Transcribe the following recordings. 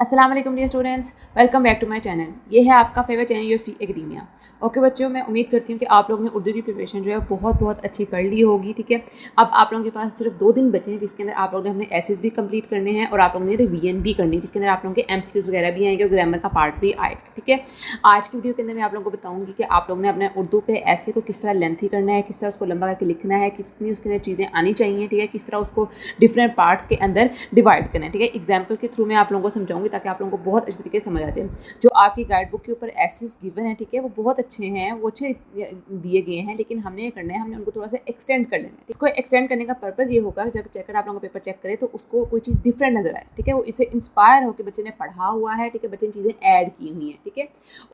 अस्सलाम वालेकुम dear students, welcome back to my channel. ये है आपका favourite channel your fee academia. Okay बच्चों, मैं उम्मीद करती हूँ कि आप लोगों ने उर्दू की प्रिपरेशन जो है बहुत अच्छी कर ली होगी। ठीक है, अब आप लोगों के पास सिर्फ 2 दिन बचे हैं जिसके अंदर आप लोगों ने अपने एसेस भी कंप्लीट करने हैं और आप लोगों ने रिवीजन भी करनी है, जिसके अंदर आप लोगों के एमसीक्यूज वगैरह भी आएंगे और ग्रामर का पार्ट भी आएगा। ठीक है, आज की वीडियो के अंदर मैं आप लोगों को बताऊँगी कि आप लोगों ने अपने उर्दू के ऐसे को किस तरह लेंथी करना है, किस तरह उसको लंबा करके लिखना है, कितनी उसके अंदर चीज़ें आनी चाहिए। ठीक है, किस तरह उसको डिफरेंट पार्ट्स के अंदर डिवाइड करना है। ठीक है, एग्जाम्पल के थ्रू मैं आप लोगों को समझाऊंगी ताकि आप लोगों को बहुत अच्छे तरीके से समझ आ जाए। जो आपकी गाइड बुक के ऊपर एसेस गिवन है, ठीक है, वो बहुत अच्छे हैं, वो अच्छे दिए गए हैं, लेकिन हमने ये करना है, हमने उनको थोड़ा सा एक्सटेंड कर लेना है। इसको एक्सटेंड करने का पर्पज़ ये होगा जब चेकर आप लोगों का पेपर चेक करे तो उसको कोई चीज़ डिफरेंट नजर आए। ठीक है, वो इसे इंस्पायर होकर बच्चे ने पढ़ा हुआ है। ठीक है, बच्चे ने चीज़ें ऐड की हुई हैं। ठीक है,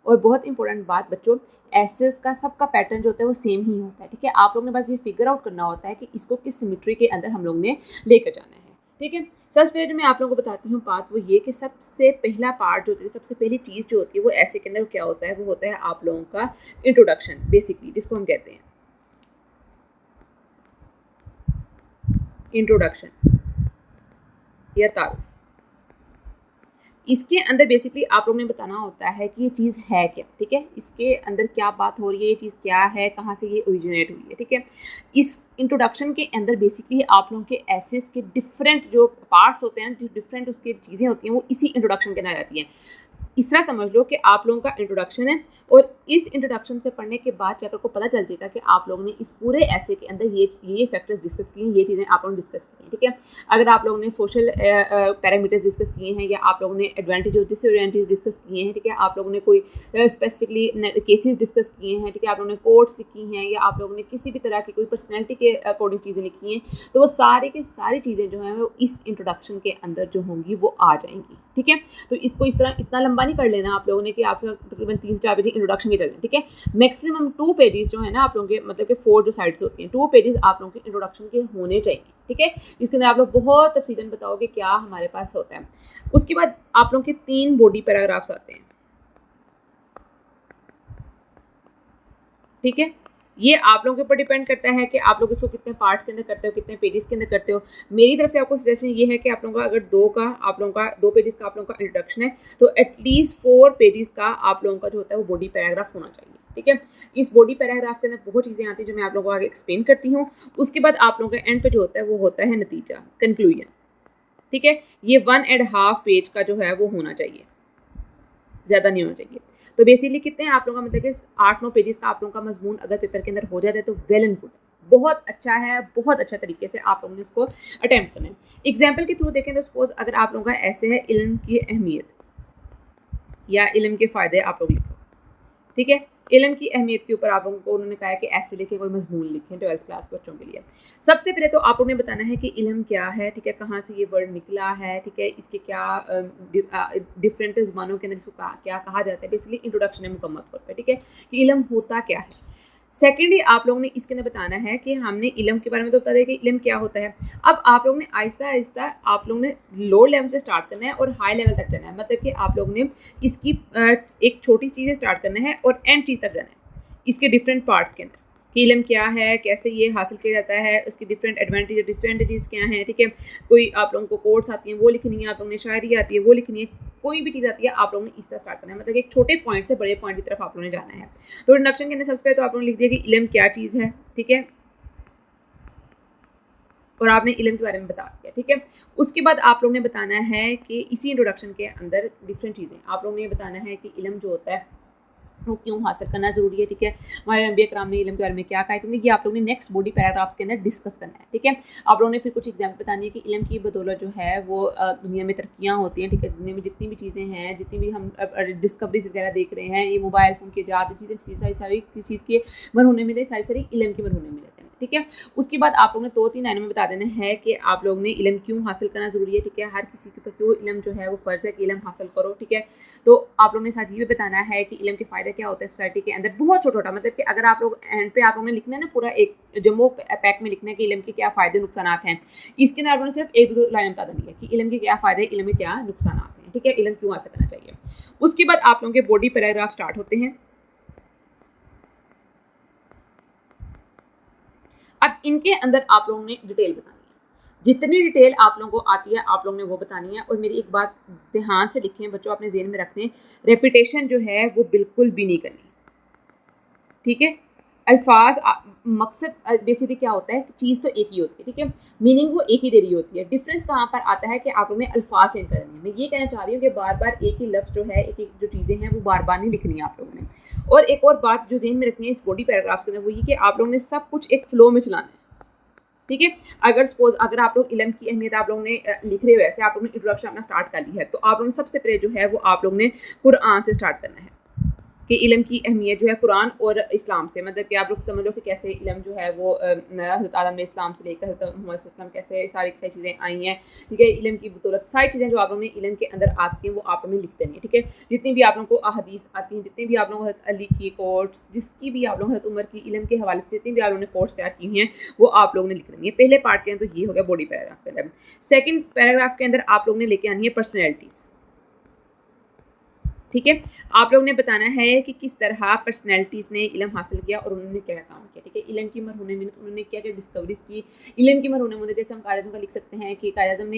और बहुत इंपॉर्टेंट बात बच्चों, एसेस का सबका पैटर्न जो होता है वो सेम ही होता है। ठीक है, आप लोग ने बस ये फिगर आउट करना होता है कि इसको किस सिमेट्री के अंदर हम लोग ने लेकर जाना है। ठीक है, सबसे पहले जो मैं आप लोगों को बताती हूँ बात वो ये कि सबसे पहला पार्ट जो होता है, सबसे पहली चीज़ जो होती है वो ऐसे के अंदर क्या होता है, वो होता है आप लोगों का इंट्रोडक्शन, बेसिकली जिसको हम कहते हैं इंट्रोडक्शन या तारुफ। इसके अंदर बेसिकली आप लोगों ने बताना होता है कि ये चीज़ है क्या। ठीक है, इसके अंदर क्या बात हो रही है, ये चीज़ क्या है, कहाँ से ये ओरिजिनेट हुई है। ठीक है, इस इंट्रोडक्शन के अंदर बेसिकली आप लोगों के एसेस के डिफरेंट जो पार्ट्स होते हैं, डिफरेंट उसकी चीज़ें होती हैं, वो इसी इंट्रोडक्शन के अंदर आती हैं। इस तरह समझ लो कि आप लोगों का इंट्रोडक्शन है और इस इंट्रोडक्शन से पढ़ने के बाद चैप्टर को पता चल जाएगा कि आप लोगों ने इस पूरे ऐसे के अंदर ये फैक्टर्स डिस्कस किए हैं, ये चीज़ें आप लोगों ने डिस्कस की हैं। ठीक है, अगर आप लोगों ने सोशल पैरामीटर्स डिस्कस किए हैं या आप लोगों ने एडवांटेज और डिसएडवांटेज डिस्कस किए हैं। ठीक है, आप लोगों ने कोई स्पेसिफिकली केसेस डिस्कस किए हैं। ठीक है, आप लोगों ने कोट्स लिखी हैं या आप लोगों ने किसी भी तरह की कोई पर्सनैलिटी के अकॉर्डिंग चीज़ें लिखी हैं, तो वो सारी की सारी चीज़ें जो हैं वो इस इंट्रोडक्शन के अंदर जो होंगी वो आ जाएंगी। ठीक है, तो इसको इस तरह इतना लंबा नहीं कर लेना आप लोगों ने कि आप तकरीबन 3 से 4 पेज इंट्रोडक्शन के चल रहे। ठीक है, मैक्सिमम 2 पेजेस जो है ना आप लोगों के, मतलब कि 4 जो साइड्स होती हैं, 2 पेजेस आप लोगों के इंट्रोडक्शन के होने चाहिए। ठीक है, इसके अंदर आप लोग बहुत तफसीलन बताओगे क्या हमारे पास होता है। उसके बाद आप लोगों के 3 बॉडी पैराग्राफ्स आते हैं। ठीक है, ये आप लोगों के ऊपर डिपेंड करता है कि आप लोग इसको कितने पार्ट्स के अंदर करते हो, कितने पेजेस के अंदर करते हो। मेरी तरफ से आपको सजेशन ये है कि आप लोगों का अगर 2 पेजेस का आप लोगों का इंट्रोडक्शन है तो एटलीस्ट 4 पेजेस का आप लोगों का जो होता है वो बॉडी पैराग्राफ होना चाहिए। ठीक है, इस बॉडी पैराग्राफ के अंदर बहुत चीज़ें आती हैं जो मैं आप लोगों को आगे एक्सप्लेन करती हूँ। उसके बाद आप लोगों का एंड पे जो होता है वो होता है नतीजा, कंक्लूजन। ठीक है, ये 1.5 पेज का जो है वो होना चाहिए, ज़्यादा नहीं होना चाहिए। तो बेसिकली कितने हैं आप लोगों का, मतलब कि 8-9 पेजेस का आप लोगों का मजमून अगर पेपर के अंदर हो जाता है तो वेल एंड गुड, बहुत अच्छा है, बहुत अच्छा तरीके से आप लोगों ने उसको अटेम्प्ट करना है। एग्जाम्पल के थ्रू देखें तो सपोज अगर आप लोगों का ऐसे है इल्म की अहमियत या इल्म के फ़ायदे आप लोग लिखो। ठीक है, इल्म की अहमियत के ऊपर आप लोगों को उन्होंने कहा है कि ऐसे लिखें, कोई मजमून लिखें 12th क्लास बच्चों के लिए। सबसे पहले तो आप लोगों ने बताना है कि इल्म क्या है। ठीक है, कहाँ से ये वर्ड निकला है। ठीक है, इसके क्या डिफरेंट ज़ुबानों के अंदर इसको क्या कहा जाता है। बेसिकली इंट्रोडक्शन है मुकम्मल तौर पर। ठीक है, कि इल्म होता क्या है। सेकेंडली आप लोगों ने इसके अंदर बताना है कि हमने इल्म के बारे में तो बता दिया कि इल्म क्या होता है। अब आप लोगों ने आहिस्ता आहिस्ता आप लोगों ने लो लेवल से स्टार्ट करना है और हाई लेवल तक जाना है, मतलब कि आप लोगों ने इसकी एक छोटी चीज़ से स्टार्ट करना है और एंड चीज़ तक जाना है, इसके डिफरेंट पार्ट्स के अंदर कि इल्म क्या है, कैसे ये हासिल किया जाता है, उसकी डिफरेंट एडवांटेज और डिसएडवांटेजेस क्या हैं। ठीक है, कोई आप लोगों को कोट्स आती हैं वो लिखनी है, आप लोगों ने शायरी आती है वो लिखनी है, कोई भी चीज़ आती है आप लोगों ने इस तरह स्टार्ट करना है, मतलब एक छोटे पॉइंट से बड़े पॉइंट की तरफ आप लोगों ने जाना है। तो इंट्रोडक्शन के अंदर सबसे पहले तो आप लोगों ने लिख दिया कि इल्म क्या चीज़ है। ठीक है, और आपने इल्म के बारे में बता दिया। ठीक है, उसके बाद आप लोगों ने बताना है कि इसी इंट्रोडक्शन के अंदर डिफरेंट चीज़ें आप लोगों ने ये बताना है कि इल्म जो होता है वो क्यों हासिल करना ज़रूरी है। ठीक है, हमारे नबी अकराम ने इल्म के बारे में क्या कहा है, क्योंकि ये आप लोगों ने नेक्स्ट बॉडी पैराग्राफ्स के अंदर डिस्कस करना है। ठीक है, आप लोगों ने फिर कुछ एग्जाम्पल बतानी है कि इल्म की बदौलत जो है वो दुनिया में तरक्कियाँ होती हैं। ठीक है, दुनिया में जितनी भी चीज़ें हैं, जितनी भी हम डिस्कवरीज वगैरह देख रहे हैं, ये मोबाइल फ़ोन की ईजाद, चीज़ें सारी किस चीज़ के मरहूने में सारी इल्म के मरहूने में रहते हैं। ठीक है, उसके बाद आप लोगों ने 2-3 लाइनों में बता देना है कि आप लोगों ने इल्म क्यों हासिल करना ज़रूरी है। ठीक है, हर किसी के ऊपर क्यों इल्म जो है वो फ़र्ज़ है कि इल्म हासिल करो। ठीक है, तो आप लोगों ने साथ ये भी बताना है कि इल्म के फ़ायदे क्या होते हैं सोसाइटी के अंदर, बहुत छोटा-छोटा, मतलब कि अगर आप लोग एंड पे आप लोगों ने लिखना है ना, पूरा एक जम्बो पैक में लिखना है कि इल्म के क्या फ़ायदे नुकसानात हैं। इसके अंदर आप लोगों ने सिर्फ 1-2 लाइन बता देनी है कि इल्म के क्या फ़ायदे, इल्म में क्या नुकसानात हैं। ठीक है, इल्म क्यों हासिल करना चाहिए। उसके बाद आप लोगों के बॉडी पैराग्राफ स्टार्ट होते हैं। अब इनके अंदर आप लोगों ने डिटेल बतानी है। जितनी डिटेल आप लोगों को आती है आप लोगों ने वो बतानी है। और मेरी एक बात ध्यान से लिखें बच्चों, अपने ज़हन में रखते हैं, रेपिटेशन जो है वो बिल्कुल भी नहीं करनी, ठीक है। अल्फाज मकसद बेसिकली क्या होता है कि चीज़ तो एक ही होती है, ठीक है, मीनिंग वो एक ही दे रही होती है। डिफरेंस कहाँ पर आता है कि आप लोगों ने अल्फाज चेंज करने हैं। मैं ये कहना चाह रही हूँ कि बार बार एक ही लफ्ज़ जो है, एक एक जो चीज़ें हैं वो बार बार नहीं लिखनी है आप लोगों ने। और एक और बात जो ध्यान में रखनी है इस बॉडी पैराग्राफ्स के अंदर वो ये कि आप लोगों ने सब कुछ एक फ्लो में चलाना है, ठीक है। अगर सपोज अगर आप लोग इल्म की अहमियत आप लोगों ने लिख रहे हो, ऐसे आप लोगों ने इंट्रोडक्शन अपना स्टार्ट कर ली है, तो आप लोगों ने सबसे पहले जो है वो आप लोगों ने कुरान से स्टार्ट करना है कि इल्म की अहमियत जो है कुरान और इस्लाम से, मतलब कि आप लोग समझ लो कि कैसे इल्म जो है वो हज़रत आदम ने इस्लाम से लेकर हज़रत मोहम्मद सल्लल्लाहु अलैहि वसल्लम कैसे सारी चीज़ें आई हैं, ठीक है। इल्म की बदौलत सारी चीज़ें जो आप लोगों ने इल्म के अंदर आती हैं वो आप लोगों ने लिख देनी है, ठीक है। जितनी भी आप लोगों को अहादीस आती हैं, जितनी भी आप लोगों को हज़रत अली की कोट्स, जिसकी भी आप लोग हज़रत उमर की इल्म के हवाले से जितनी भी आप लोगों ने कोट्स तैयार की हुई हैं वो आप लोगों ने लिख देनी है। पहले पार्ट के अंदर तो ये हो गया बॉडी पैराग्राफ के अंदर। सेकेंड पैराग्राफ के अंदर आप लोगों ने लेके आनी है पर्सनैलिटीज़, ठीक है। आप लोगों ने बताना है कि किस तरह पर्सनैलिटीज़ ने इल्म हासिल किया और उन्होंने क्या काम किया, ठीक है। इल्म की मरहून मिन्नत, उन्होंने क्या क्या डिस्कवरीज की। इल्म की मरहून मिन्नत जैसे हम कायद आज़म का लिख सकते हैं कि कायद आज़म ने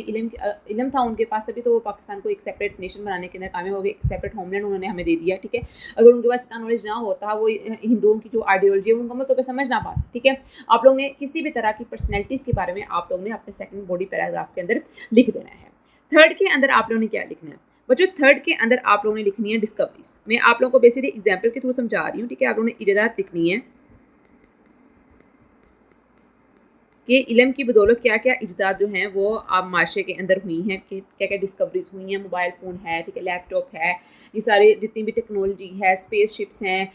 इल्म था उनके पास, तभी तो वो पाकिस्तान को एक सेपरेट नेशन बनाने के अंदर कामयाब हो गए, एक सेपरेट होमलैंड उन्होंने हमें दे दिया, ठीक है। अगर उनके पास इतना नॉलेज ना होता, वो हिंदुओं की जो आइडियोलॉजी है वो मुकम्मल तौर पर समझ ना पाते, ठीक है। आप लोगों ने किसी भी तरह की पर्सनैलिटीज़ के बारे में आप लोगों ने अपने सेकंड बॉडी पैराग्राफ के अंदर लिख देना है। थर्ड के अंदर आप लोगों ने क्या लिखना है बच्चों, थर्ड के अंदर आप लोगों ने लिखनी है डिस्कवरीज। मैं आप लोगों को बेसिकली एग्जाम्पल के थ्रू समझा रही हूँ, ठीक है। आप लोगों ने इजाज़त लिखनी है कि इल्म की बदौलत क्या क्या इजाद जो हैं वो आप माशरे के अंदर हुई हैं, कि क्या क्या डिस्कवरीज हुई हैं। मोबाइल फ़ोन है, ठीक है, लैपटॉप है, ये सारे जितनी भी टेक्नोलॉजी है, स्पेस शिप्स हैं,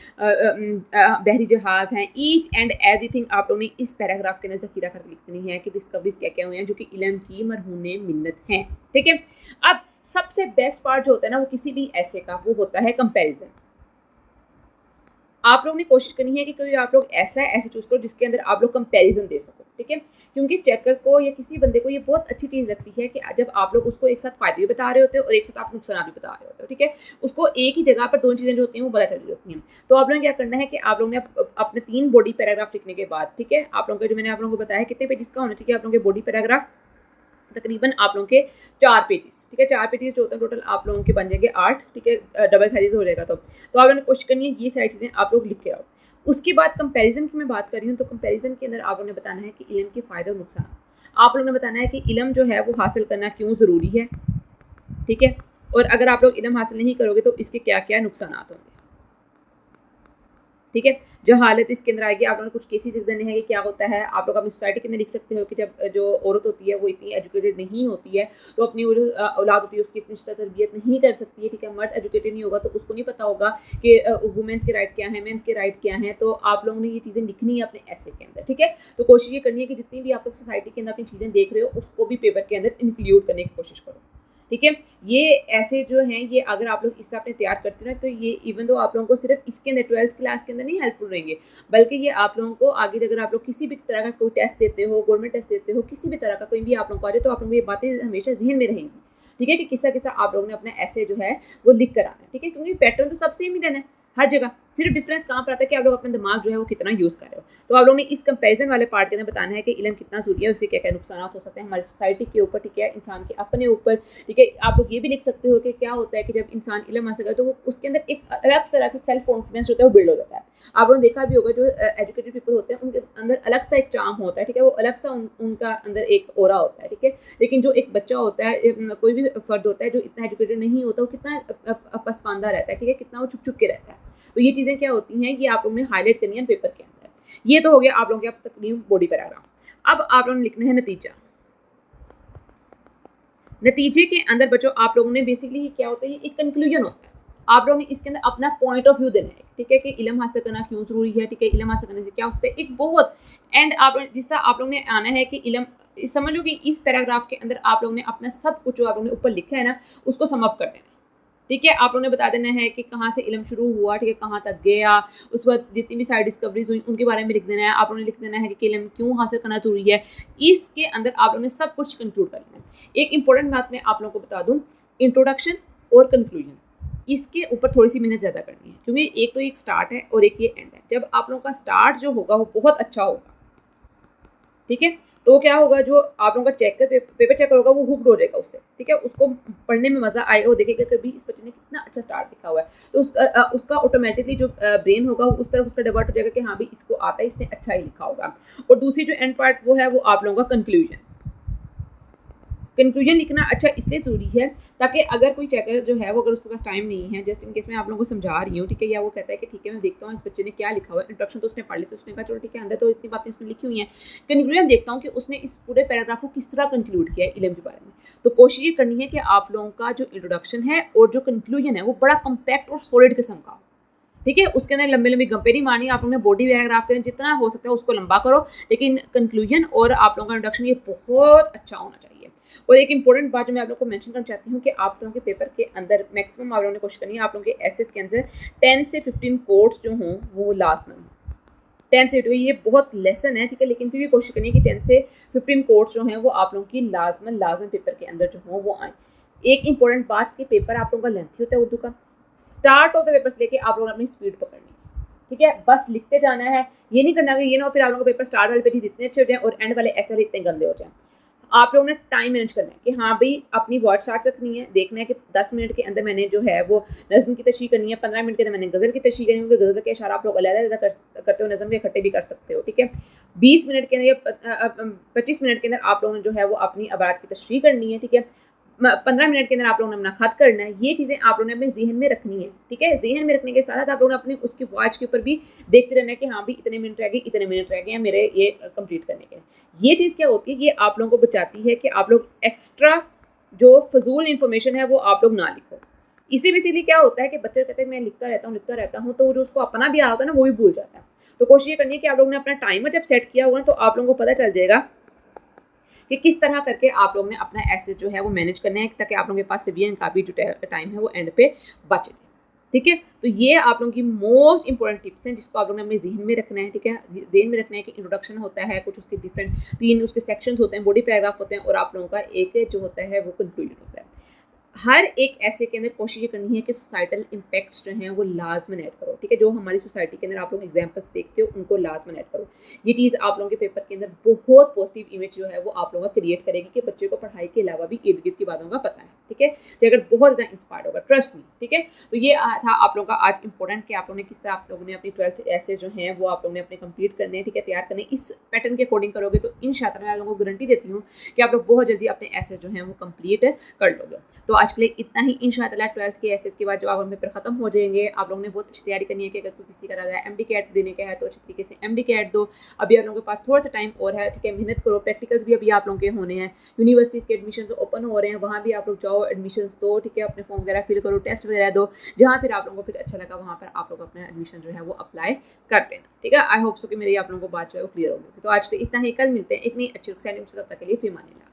बहरी जहाज़ हैं, ईच एंड एवरीथिंग आप लोगों ने इस पैराग्राफ के अंदर ज़ख़ीरा कर लिखनी है कि डिस्कवरीज क्या क्या हुई हैं जो कि इल्म की मरहून मिन्नत हैं, ठीक है। अब सबसे बेस्ट पार्ट जो होता है ना वो किसी भी ऐसे का वो होता है कंपैरिजन। आप लोगों ने कोशिश करनी है कि कोई आप लोग ऐसे चूज़ करो जिसके अंदर आप लोग कंपैरिजन दे सको, ठीक है। क्योंकि चेकर को या किसी बंदे को ये बहुत अच्छी चीज़ लगती है कि जब आप लोग उसको एक साथ फ़ायदे भी बता रहे होते हो और एक साथ आप नुकसान भी बता रहे होते हो, ठीक है। उसको एक ही जगह पर दोनों चीज़ें जो होती हैं वो पता चल रही होती हैं। तो आप लोगों ने क्या करना है कि आप लोगों ने अपने 3 बॉडी पैराग्राफ लिखने के बाद, ठीक है, आप लोगों का जो मैंने आप लोगों को बताया कितने पेजेस का होना चाहिए आप लोगों के बॉडी पैराग्राफ, तकरीबन आप लोगों के 4 पेजेस, ठीक है। 4 पेजेस जो होते हैं टोटल आप लोगों के बन जाएंगे 8, ठीक है, डबल साइज हो जाएगा। तो आप लोगों ने कोशिश करनी है ये सारी चीज़ें आप लोग लिख के आओ। उसके बाद कंपैरिजन की मैं बात कर रही हूँ, तो कंपैरिजन के अंदर आप लोगों ने बताना है कि इल्म के फ़ायदे और नुकसान। आप लोगों ने बताना है कि इल्म जो है वो हासिल करना क्यों ज़रूरी है, ठीक है। और अगर आप लोग इल्म हासिल नहीं करोगे तो इसके क्या क्या नुकसान होंगे, ठीक है। जो हालत इसके अंदर आएगी आप लोगों ने कुछ केसेस लिख देने हैं कि क्या होता है। आप लोग अपनी सोसाइटी के अंदर लिख सकते हो कि जब जो औरत होती है वो इतनी एजुकेटेड नहीं होती है तो अपनी वो जो औलाद होती है उसकी इतनी तरबियत नहीं कर सकती है, ठीक है। मर्द एजुकेटेड नहीं होगा तो उसको नहीं पता होगा कि वुमेंस के राइट क्या है, मेंस के राइट क्या हैं। तो आप लोगों ने ये चीज़ें लिखनी है अपने ऐसे के अंदर, ठीक है। तो कोशिश ये करनी है कि जितनी भी आप लोग सोसाइटी के अंदर अपनी चीज़ें देख रहे हो उसको भी पेपर के अंदर इंक्लूड करने की कोशिश करो, ठीक है। ये ऐसे जो हैं ये अगर आप लोग इससे अपने तैयार करते हो ना तो ये इवन तो आप लोगों को सिर्फ इसके अंदर 12th क्लास के अंदर नहीं हेल्पफुल रहेंगे, बल्कि ये आप लोगों को आगे अगर आप लोग किसी भी तरह का कोई टेस्ट देते हो, गवर्नमेंट टेस्ट देते हो, किसी भी तरह का कोई भी आप लोगों को आ रहे तो आप लोगों को ये बातें हमेशा जहन में रहेंगी, ठीक है। कि किस्सा किस्सा आप लोगों ने अपना ऐसे जो है वो लिख कर आना है, ठीक है। क्योंकि पैटर्न तो सब सेम ही देना है हर जगह, सिर्फ डिफरेंस कहाँ पर आता है कि आप लोग अपना दिमाग जो है वो कितना यूज़ कर रहे हो। तो आप लोगों ने इस कंपैरिजन वाले पार्ट के अंदर बताना है कि इल्म कितना ज़रूरी है, उससे क्या क्या नुकसान हो सकते हैं हमारी सोसाइटी के ऊपर, ठीक है, इंसान के अपने ऊपर, ठीक है। आप लोग ये भी लिख सकते हो कि क्या होता है कि जब इंसान इल्म हासिल करे तो वो उसके अंदर एक अलग तरह का सेल्फ कॉन्फिडेंस होता है वो बिल्ड हो जाता है। आप लोगों ने देखा भी होगा जो एजुकेटेड पीपल होते हैं उनके अंदर अलग सा एक चार्म होता है, ठीक है, वो अलग सा उनका अंदर एक ओरा होता है, ठीक है। लेकिन जो एक बच्चा होता है, कोई भी फर्द होता है जो इतना एजुकेटेड नहीं होता वो कितना पसपानदा रहता है, ठीक है, कितना वो छुप के रहता है। तो ये चीज़ें क्या होती हैं ये आप लोगों ने हाईलाइट करनी है पेपर के अंदर। ये तो हो गया आप लोगों के अब तकरीबन बॉडी पैराग्राफ। अब आप लोगों ने लिखना है नतीजा। नतीजे के अंदर बच्चों आप लोगों ने बेसिकली क्या होता है ये एक कंक्लूजन होता है। आप लोगों ने इसके अंदर अपना पॉइंट ऑफ व्यू देना है, ठीक है, कि इल्म हासिल करना क्यों ज़रूरी है, ठीक है, इल्म हासिल करने से क्या होता है एक बहुत एंड आप जिसका आप लोगों ने आना है कि इल्म समझ लो कि इस पैराग्राफ के अंदर आप लोगों ने अपना सब कुछ जो आप लोगों ने ऊपर लिखा है ना उसको सम अप कर देना है, ठीक है। आप लोगों ने बता देना है कि कहाँ से इल्म शुरू हुआ, ठीक है, कहाँ तक गया, उस वक्त जितनी भी सारी डिस्कवरीज हुई उनके बारे में लिख देना है। आप लोगों ने लिख देना है कि इल्म क्यों हासिल करना जरूरी है। इसके अंदर आप लोगों ने सब कुछ कंक्लूड कर लेना है। एक इंपॉर्टेंट बात मैं आप लोगों को बता दूँ, इंट्रोडक्शन और कंक्लूजन इसके ऊपर थोड़ी सी मेहनत ज़्यादा करनी है, क्योंकि एक तो एक स्टार्ट है और एक ये एंड है। जब आप लोगों का स्टार्ट जो होगा वो बहुत अच्छा होगा, ठीक है, तो क्या होगा, जो आप लोगों का चेकर पेपर चेकर होगा वो हुक्ड हो जाएगा उससे, ठीक है, उसको पढ़ने में मज़ा आएगा, वो देखेगा कभी इस बच्चे ने कितना अच्छा स्टार्ट लिखा हुआ है, तो उसका ऑटोमेटिकली जो ब्रेन होगा उस तरफ उसका डिवर्ट हो जाएगा कि हाँ भाई इसको आता है, इसने अच्छा ही लिखा होगा। और दूसरी जो एंड पार्ट वो है वो आप लोगों का कंक्लूजन। कंक्लूजन लिखना अच्छा इसलिए ज़रूरी है ताकि अगर कोई चेकर जो है वो अगर उसके पास टाइम नहीं है, जस्ट इन केस मैं आप लोगों को समझा रही हूँ, ठीक है, या वो कहता है कि ठीक है मैं देखता हूँ इस बच्चे ने क्या लिखा हुआ है, इंट्रोडक्शन तो उसने पढ़ ली, तो उसने कहा चलो ठीक है अंदर तो इतनी बातें उसने लिखी हुई हैं, कंक्लूजन देखता हूँ कि उसने इस पूरे पैराग्राफ को किस तरह कंक्लूड किया है इल्म के बारे में। तो कोशिश ये करनी है कि आप लोगों का जो इंट्रोडक्शन है और जो कंक्लूजन है वो बड़ा कम्पैक्ट और सॉलिड किस्म का हो, ठीक है, उसके अंदर लंबे लंबी गप्पे नहीं मारनी, आप लोगों ने बॉडी पैराग्राफ के अंदर जितना हो सकता है उसको लंबा करो, लेकिन कंक्लूजन और आप लोगों का इंट्रोडक्शन ये बहुत अच्छा होना चाहिए। और एक इंपॉर्टेंट बात जो मैं आप लोगों को मेंशन करना चाहती हूँ कि आप लोगों के पेपर के अंदर मैक्सिमम आप लोगों ने कोशिश करनी है आप लोगों के एसेस के अंदर 10 से 15 कोट्स जो हों वो लास्ट में 10 से 2 ये बहुत लेसन है, ठीक है, लेकिन फिर भी कोशिश करनी है कि 10 से 15 कोट्स जो हैं वो आप लोगों की लाजमन पेपर के अंदर जो हों वो आए। एक इंपॉर्टेंट बात कि पेपर आप लोगों का लेंथी होता है उर्दू का, स्टार्ट ऑफ द पेपर से लेके आप लोगों ने अपनी स्पीड पकड़नी है, ठीक है, बस लिखते जाना है, ये नहीं करना कि ये ना हो फिर आप लोगों का पेपर स्टार्ट वाले पेज इतने अच्छे हो जाए और एंड वाले ऐसे वाले इतने गंदे हो जाए। आप लोगों ने टाइम मैनेज करना है कि हाँ भाई अपनी वॉच चार्ट रखनी है, देखना है कि 10 मिनट के अंदर मैंने जो है वो नज़म की तशरीह करनी है, 15 मिनट के अंदर मैंने गज़ल की तशरीह करनी है, क्योंकि गज़ल के इशारा आप लोग अलग-अलग करते हो, नज़म के इकट्ठे भी कर सकते हो, ठीक है। 20 मिनट के अंदर या 25 मिनट के अंदर आप लोगों ने जो है वो अपनी अबारात की तशरीह करनी है, ठीक है। 15 मिनट के अंदर आप लोगों ने अपना खत करना है, ये चीज़ें आप लोगों ने अपने जहन में रखनी है, ठीक है। जहन में रखने के साथ साथ आप लोगों ने अपनी उसकी वॉच के ऊपर भी देखते रहना है कि हाँ भाई इतने मिनट रह गए, इतने मिनट रह गए हैं मेरे ये कंप्लीट करने के। ये चीज़ क्या होती है, ये आप लोगों को बचाती है कि आप लोग एक्स्ट्रा जो फजूल इंफॉर्मेशन है वो आप लोग ना लिखो। इसी बेसिकली क्या होता है कि बच्चे कहते हैं मैं लिखता रहता हूँ, तो जो उसको अपना भी आ रहा होता है ना वो भी भूल जाता है। तो कोशिश ये करनी है कि आप लोगों ने अपना टाइमर जब सेट किया होगा ना तो आप लोगों को पता चल जाएगा कि किस तरह करके आप लोगों ने अपना ऐसे जो है वो मैनेज करना है ताकि आप लोगों के पास रिवीजन का भी जो टाइम है वो एंड पे बचे, ठीक है। तो ये आप लोगों की मोस्ट इंपॉर्टेंट टिप्स हैं जिसको आप लोगों ने अपने जहन में रखना है, ठीक है। जहन में रखना है कि इंट्रोडक्शन होता है, कुछ उसके डिफरेंट 3 उसके सेक्शंस होते हैं, बॉडी पैराग्राफ होते हैं और आप लोगों का एक जो होता है वो कंक्लूजन होता है। हर एक ऐसे के अंदर कोशिश ये करनी है कि सोसाइटल इम्पैक्ट्स जो हैं वो लाजमन ऐड करो, ठीक है। जो हमारी सोसाइटी के अंदर आप लोग एग्जांपल्स देखते हो उनको लाजमन ऐड करो। ये चीज़ आप लोगों के पेपर के अंदर बहुत पॉजिटिव इमेज जो है वो आप लोगों का क्रिएट करेगी कि बच्चे को पढ़ाई के अलावा भी इर्द गिर्द की बातों का पता है, ठीक है, जो अगर बहुत ज़्यादा इंस्पायर्ड होगा, ट्रस्ट मी, ठीक है। तो ये था आप लोगों का आज इंपॉर्टेंट कि आप लोगों ने किस तरह आप लोगों ने अपनी 12th ऐसे जो हैं वो आप लोगों ने अपने कंप्लीट करने हैं, ठीक है, तैयार करने। इस पैटर्न के अकॉर्डिंग करोगे तो इंशाअल्लाह मैं आप लोगों को गारंटी देती हूँ कि आप लोग बहुत जल्दी अपने ऐसे जो हैं वो कंप्लीट कर लोगे। तो आज के लिए इतना ही। इंशाअल्लाह 12th के एसएस के बाद जो आप पेपर खत्म हो जाएंगे, आप लोगों ने बहुत अच्छी तैयारी करनी है कि अगर कोई किसी का रहा है एमडी कैट देने का है तो अच्छी तरीके से एमडी कैट दो। अभी आप लोगों के पास थोड़ा सा टाइम और है, ठीक है, मेहनत करो। प्रैक्टिकल्स भी अभी आप लोगों के होने हैं, यूनिवर्सिटीज़ के एडमिशन ओपन हो रहे हैं, वहाँ भी आप लोग जाओ, एडमिशन दो, ठीक है, अपने फॉर्म वगैरह फिल करो, टेस्ट वगैरह दो, जहाँ फिर आप लोगों को फिर अच्छा लगा वहाँ पर आप लोग अपना एडमिशन जो है वो अप्लाई कर देना, ठीक है। आई होप सो कि मेरी आप लोगों को बात जो है वो क्लियर होगी। तो आज के इतना ही, कल मिलते हैं एक नई अच्छी तब तक के लिए फिर मानिए।